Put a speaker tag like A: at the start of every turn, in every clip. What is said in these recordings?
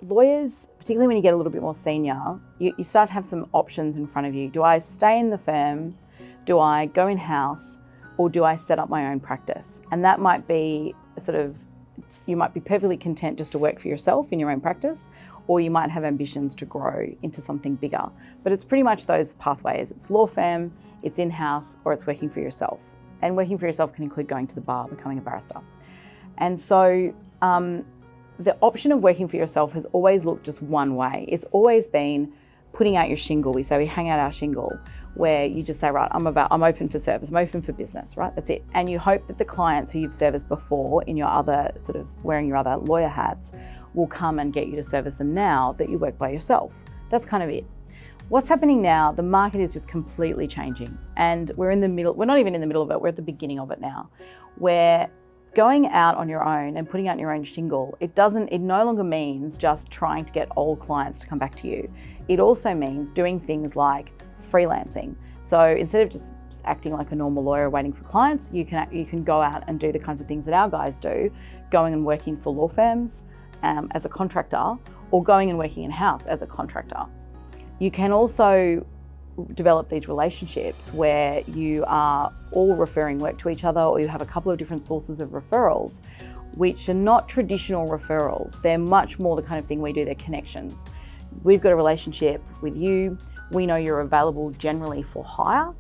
A: lawyers, particularly when you get a little bit more senior, you start to have some options in front of you. Do I stay in the firm? Do I go in-house? Or do I set up my own practice? And that might be you might be perfectly content just to work for yourself in your own practice, or you might have ambitions to grow into something bigger. But it's pretty much those pathways. It's law firm, it's in-house, or it's working for yourself. And working for yourself can include going to the bar, becoming a barrister. And so the option of working for yourself has always looked just one way. It's always been putting out your shingle. We say we hang out our shingle, where you just say, right, I'm open for service, I'm open for business, right? That's it. And you hope that the clients who you've serviced before in your other wearing your other lawyer hats will come and get you to service them now that you work by yourself. That's kind of it. What's happening now, the market is just completely changing. And we're not even in the middle of it, we're at the beginning of it now, where going out on your own and putting out your own shingle, it no longer means just trying to get old clients to come back to you. It also means doing things like freelancing. So instead of just acting like a normal lawyer waiting for clients, you can go out and do the kinds of things that our guys do, going and working for law firms as a contractor, or going and working in-house as a contractor. You can also develop these relationships where you are all referring work to each other, or you have a couple of different sources of referrals, which are not traditional referrals. They're much more the kind of thing we do, they're connections. We've got a relationship with you. We know you're available generally for hire.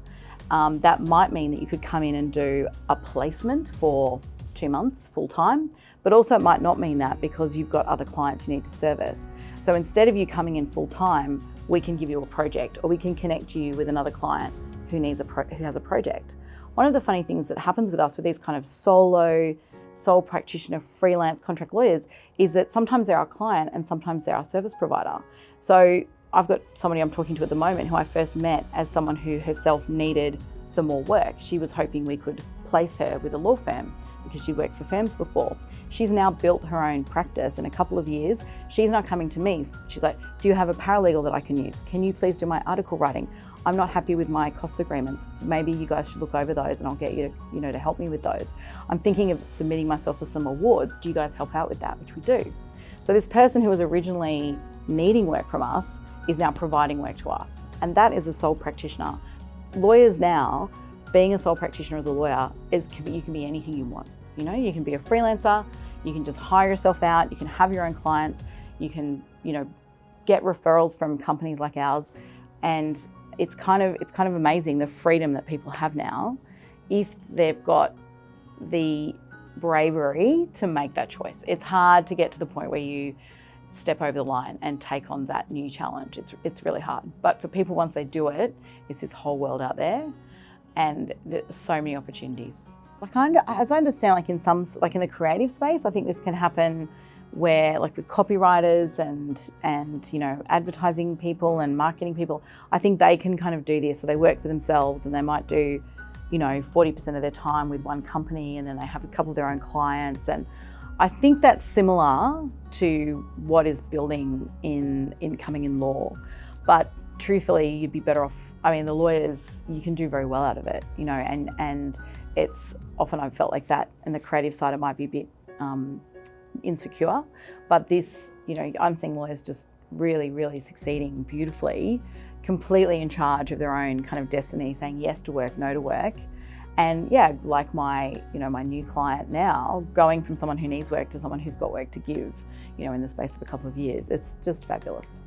A: That might mean that you could come in and do a placement for 2 months full time, but also it might not mean that because you've got other clients you need to service. So instead of you coming in full time, we can give you a project, or we can connect you with another client who has a project. One of the funny things that happens with us with these kind of sole practitioner, freelance contract lawyers is that sometimes they're our client and sometimes they're our service provider. So I've got somebody I'm talking to at the moment who I first met as someone who herself needed some more work. She was hoping we could place her with a law firm because she worked for firms before. She's now built her own practice in a couple of years. She's now coming to me. She's like, do you have a paralegal that I can use? Can you please do my article writing? I'm not happy with my cost agreements. Maybe you guys should look over those and I'll get you to help me with those. I'm thinking of submitting myself for some awards. Do you guys help out with that? Which we do. So this person who was originally needing work from us is now providing work to us. And that is a sole practitioner. Lawyers now, being a sole practitioner as a lawyer, you can be anything you want. You can be a freelancer, you can just hire yourself out, you can have your own clients, you can, get referrals from companies like ours. And it's kind of amazing the freedom that people have now if they've got the bravery to make that choice. It's hard to get to the point where you step over the line and take on that new challenge. It's really hard. But for people, once they do it, it's this whole world out there, and there's so many opportunities. As I understand, in the creative space, I think this can happen where, with copywriters and advertising people and marketing people, I think they can kind of do this where they work for themselves and they might do 40% of their time with one company, and then they have a couple of their own clients. And I think that's similar to what is building in coming in law. But truthfully, you'd be better off. I mean, the lawyers, you can do very well out of it, and it's often I've felt like that. And the creative side, it might be a bit insecure. But this, I'm seeing lawyers just really, really succeeding beautifully, completely in charge of their own kind of destiny, saying yes to work, no to work. And yeah, like my new client now, going from someone who needs work to someone who's got work to give, in the space of a couple of years. It's just fabulous.